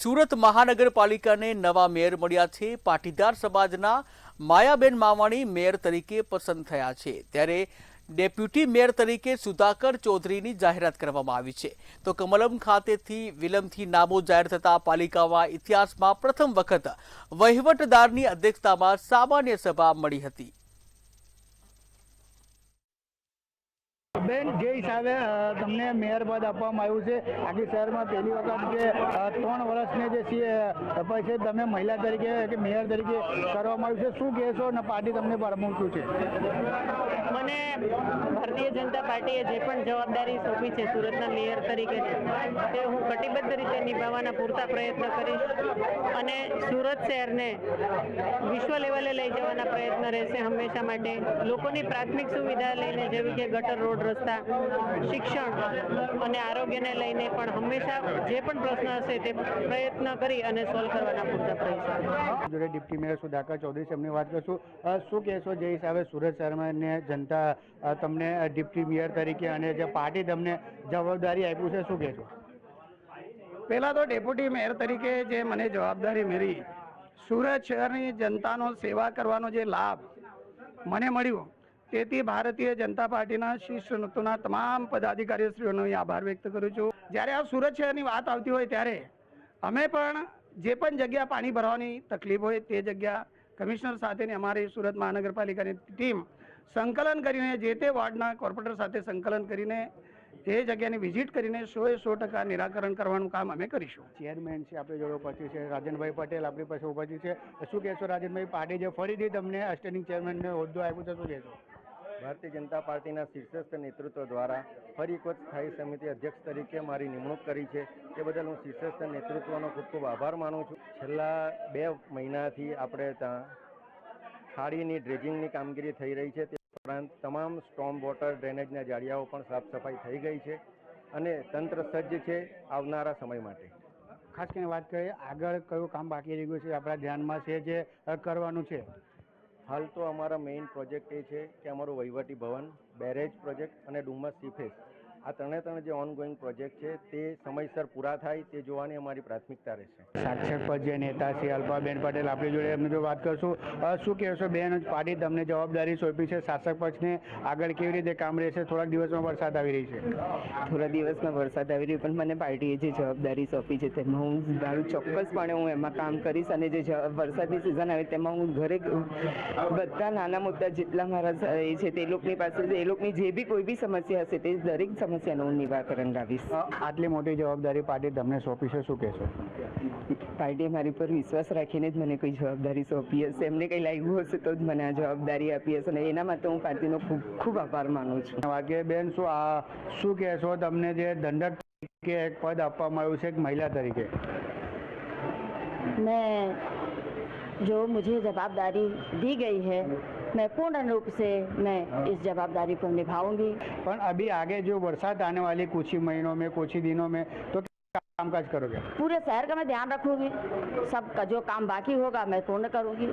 સુરત મહાનગરપાલિકાને નવા મેયર મળ્યા છે। પાટીદાર સમાજના માયાબેન માવાણી મેયર તરીકે પસંદ થયા છે, ત્યારે ડેપ્યુટી મેયર તરીકે સુધાકર ચૌધરીની જાહેરાત કરવામાં આવી છે। તો કમલમ ખાતેથી વિલંબથી નામો જાહેર થતા પાલિકામાં ઇતિહાસમાં પ્રથમ વખત વહીવટદારની અધ્યક્ષતામાં સામાન્ય સભા મળી હતી। બેન, જે હિસાબે તમને મેયર પદ આપવામાં આવ્યું છે, આખી શહેરમાં પહેલી વખત જે 3 વર્ષને જે પછી તમે મહિલા તરીકે કે મેયર તરીકે કરવામાં આવ્યું છે, શું કહેશો અને પાર્ટી તમને પ્રમુખ છે? મને ભારતીય જનતા પાર્ટીએ જે પણ જવાબદારી સોંપી છે સુરતના મેયર તરીકે, તે હું કટિબદ્ધ રીતે નિભાવવાના પૂરતા પ્રયત્ન કરીશ અને સુરત શહેરને વિશ્વ લેવલે લઈ જવાના પ્રયત્ન રહેશે હંમેશા માટે। લોકોની પ્રાથમિક સુવિધા લઈને, જેવી કે ગટર, રોડ, રસ્તા, શિક્ષણ અને આરોગ્યને લઈને પણ હંમેશા જે પણ પ્રશ્ન હશે તે પ્રયત્ન કરી અને સોલ્વ કરવાના પૂરતા પ્રયત્ન। જોડે ડિપ્ટી મેયર સુધાકર ચૌધરી એમની વાત કરશું। શું કહેશો, જે હિસાબે સુરત શહેરમાં જનતા તમને ડિપ્ટી મેયર તરીકે અને જે પાર્ટી તમને જવાબદારી આપ્યું છે, શું કહેશો? પહેલાં તો ડેપ્યુટી મેયર તરીકે જે મને જવાબદારી મળી, સુરત શહેરની જનતાનો સેવા કરવાનો જે લાભ મને મળ્યો, તેથી ભારતીય જનતા પાર્ટીના શીર્ષ નેતૃત્વના તમામ પદાધિકારીશ્રીઓનો આભાર વ્યક્ત કરું છું। જ્યારે આ સુરત શહેરની વાત આવતી હોય ત્યારે અમે પણ જે પણ જગ્યા પાણી ભરવાની તકલીફ હોય તે જગ્યા કમિશનર સાથેની અમારી સુરત મહાનગરપાલિકાની ટીમ સંકલન કરીને, જે તે વોર્ડના કોર્પોરેટર સાથે સંકલન કરીને એ જગ્યાની વિઝિટ કરીને 100% નિરાકરણ કરવાનું કામ અમે કરીશું। ચેરમેન છે આપણી જોડે ઉપસ્થિત છે, રાજનભાઈ પટેલ આપણી પાસે ઉપસ્થિત છે। શું કહેશો રાજનભાઈ, પાર્ટી જે ફરીથી તમને સ્ટેન્ડિંગ ચેરમેનને હોદ્દો આપ્યો છે, શું કહેશો? ભારતીય જનતા પાર્ટીના શીર્ષસ્થ નેતૃત્વ દ્વારા ફરી એક વખત સ્થાયી સમિતિ અધ્યક્ષ તરીકે મારી નિમણૂક કરી છે, તે બદલ હું શીર્ષસ્થ નેતૃત્વનો ખૂબ ખૂબ આભાર માનું છું। છેલ્લા 2 મહિનાથી આપણે ત્યાં ખાડીની ડ્રેજિંગની કામગીરી થઈ રહી છે, તે ઉપરાંત તમામ સ્ટોર્મ વોટર ડ્રેનેજના જાળિયાઓ પણ સાફ સફાઈ થઈ ગઈ છે અને તંત્ર સજ્જ છે આવનારા સમય માટે। ખાસ કરીને વાત કરીએ, આગળ કયું કામ બાકી રહી ગયું છે, આપણા ધ્યાનમાં છે જે કરવાનું છે? હાલ તો અમારા મેઇન પ્રોજેક્ટ એ છે કે અમારું વહીવટી ભવન, બેરેજ પ્રોજેક્ટ અને ડુમસ સીફેસ, આ ત્રણે જે ઓનગોઈંગ પ્રોજેક્ટ છે તે સમયસર પૂરા થાય તે જોવાની અમારી પ્રાથમિકતા રહેશે। શાસક પદ જે નેતા છે અલ્પાબેન પટેલ આપણી જોડે, એમને જો વાત કરશું, શું કહેશો બેન, પાર્ટી તમને જવાબદારી સોંપી છે, શાસક પક્ષને આગળ કેવી રીતે કામ રહેશે? થોડાક દિવસમાં વરસાદ આવી રહી છે, થોડા દિવસમાં વરસાદ આવી રહ્યો, પણ મને પાર્ટીએ જે જવાબદારી સોંપી છે તેમાં હું મારું ચોક્કસપણે હું એમાં કામ કરીશ અને જે વરસાદની સિઝન આવે તેમાં હું ઘરે બધા નાના મોટા જેટલા મારા એ છે તે લોકોની પાસે એ લોકોની જે બી કોઈ બી સમસ્યા હશે તે દરેક સમસ્યાનું હું નિરાકરણ લાવીશ। આટલી મોટી જવાબદારી પાર્ટી તમને સોંપી છે, શું કહેશો? પાર્ટીએ મારી પર વિશ્વાસ રાખીને જ મને કોઈ જવાબદારી સોંપી હશે, એમને કંઈ લાગ્યું હશે તો જ મને આ જવાબદારી આપી હશે અને એના માટે હું પાર્ટીનો ખૂબ ખૂબ આભાર માનું છું। વાગે બેન, શું કહેશો, તમને જે દંડક તરીકે એક પદ આપવામાં આવ્યું છે એક મહિલા તરીકે? मैं जो मुझे जवाबदारी दी गई है, मैं पूर्ण रूप से मैं इस जवाबदारी को निभाऊंगी। पर अभी आगे जो बरसात आने वाली कुछ ही महीनों में, कुछ ही दिनों में, तो क्या कामकाज करोगे? पूरे शहर का मैं ध्यान रखूंगी, सबका जो काम बाकी होगा मैं पूर्ण करूंगी।